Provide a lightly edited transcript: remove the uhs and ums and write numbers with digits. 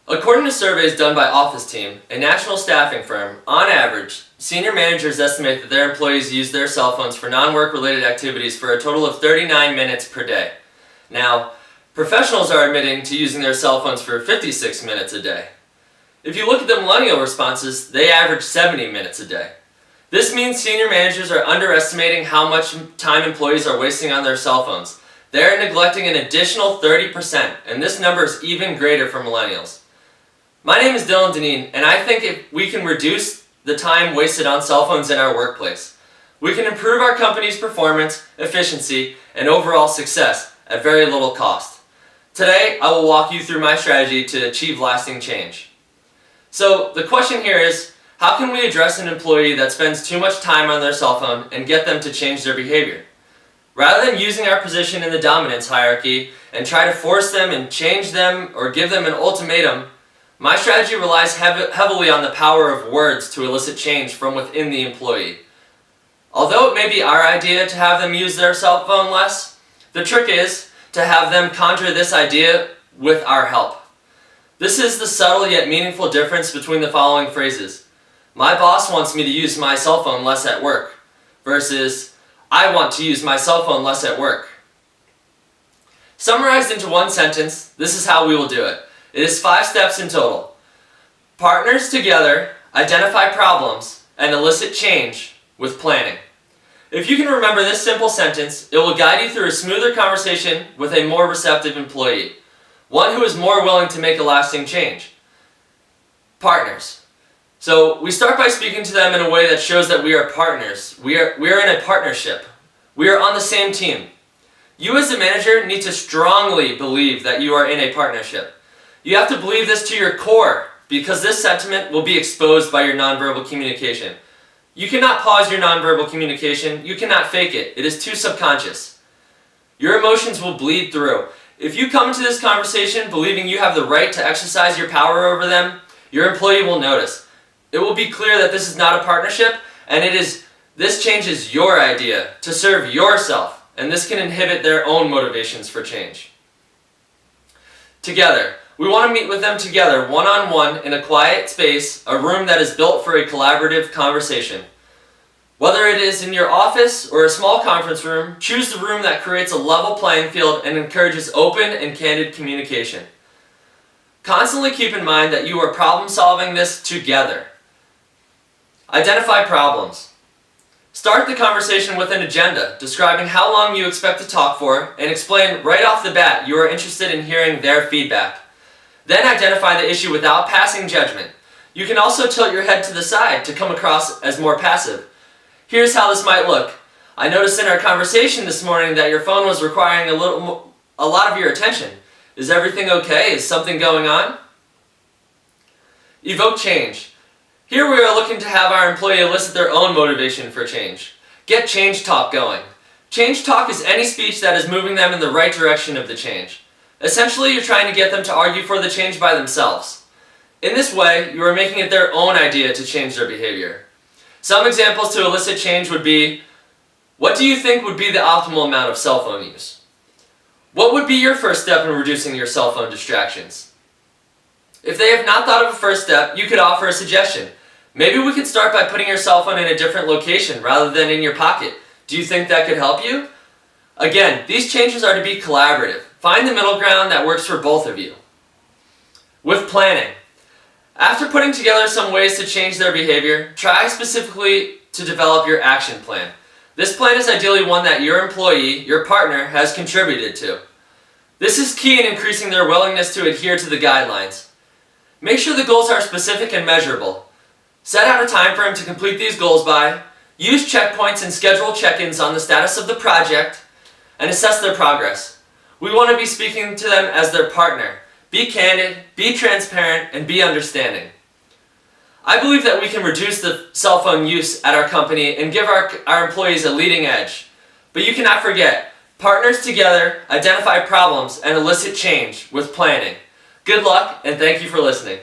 According to surveys done by Office Team, a national staffing firm, on average, senior managers estimate that their employees use their cell phones for non-work related activities for a total of 39 minutes per day. Now, professionals are admitting to using their cell phones for 56 minutes a day. If you look at the millennial responses, they average 70 minutes a day. This means senior managers are underestimating how much time employees are wasting on their cell phones. They are neglecting an additional 30%, and this number is even greater for millennials. My name is Dylan Deneen, and I think if we can reduce the time wasted on cell phones in our workplace, we can improve our company's performance, efficiency, and overall success at very little cost. Today, I will walk you through my strategy to achieve lasting change. So, the question here is, how can we address an employee that spends too much time on their cell phone and get them to change their behavior? Rather than using our position in the dominance hierarchy and try to force them and change them or give them an ultimatum, my strategy relies heavily on the power of words to elicit change from within the employee. Although it may be our idea to have them use their cell phone less, the trick is to have them conjure this idea with our help. This is the subtle yet meaningful difference between the following phrases. My boss wants me to use my cell phone less at work versus I want to use my cell phone less at work. Summarized into one sentence, this is how we will do it. It is 5 steps in total. Partners together, identify problems, and elicit change with planning. If you can remember this simple sentence, it will guide you through a smoother conversation with a more receptive employee, one who is more willing to make a lasting change. Partners. So we start by speaking to them in a way that shows that we are partners. We are in a partnership. We are on the same team. You as a manager need to strongly believe that you are in a partnership. You have to believe this to your core because this sentiment will be exposed by your nonverbal communication. You cannot pause your nonverbal communication. You cannot fake it. It is too subconscious. Your emotions will bleed through. If you come into this conversation believing you have the right to exercise your power over them, your employee will notice. It will be clear that this is not a partnership, and this change is your idea to serve yourself, and this can inhibit their own motivations for change. Together. We want to meet with them together, one-on-one, in a quiet space, a room that is built for a collaborative conversation. Whether it is in your office or a small conference room, choose the room that creates a level playing field and encourages open and candid communication. Constantly keep in mind that you are problem-solving this together. Identify problems. Start the conversation with an agenda, describing how long you expect to talk for, and explain right off the bat you are interested in hearing their feedback. Then identify the issue without passing judgment. You can also tilt your head to the side to come across as more passive. Here's how this might look. I noticed in our conversation this morning that your phone was requiring a lot of your attention. Is everything okay? Is something going on? Evoke change. Here we are looking to have our employee elicit their own motivation for change. Get change talk going. Change talk is any speech that is moving them in the right direction of the change. Essentially, you're trying to get them to argue for the change by themselves. In this way, you are making it their own idea to change their behavior. Some examples to elicit change would be, what do you think would be the optimal amount of cell phone use? What would be your first step in reducing your cell phone distractions? If they have not thought of a first step, you could offer a suggestion. Maybe we could start by putting your cell phone in a different location rather than in your pocket. Do you think that could help you? Again, these changes are to be collaborative. Find the middle ground that works for both of you. With planning. After putting together some ways to change their behavior, try specifically to develop your action plan. This plan is ideally one that your employee, your partner, has contributed to. This is key in increasing their willingness to adhere to the guidelines. Make sure the goals are specific and measurable. Set out a time frame to complete these goals by. Use checkpoints and schedule check-ins on the status of the project, and assess their progress. We want to be speaking to them as their partner. Be candid, be transparent, and be understanding. I believe that we can reduce the cell phone use at our company and give our employees a leading edge. But you cannot forget, partners together, identify problems, and elicit change with planning. Good luck, and thank you for listening.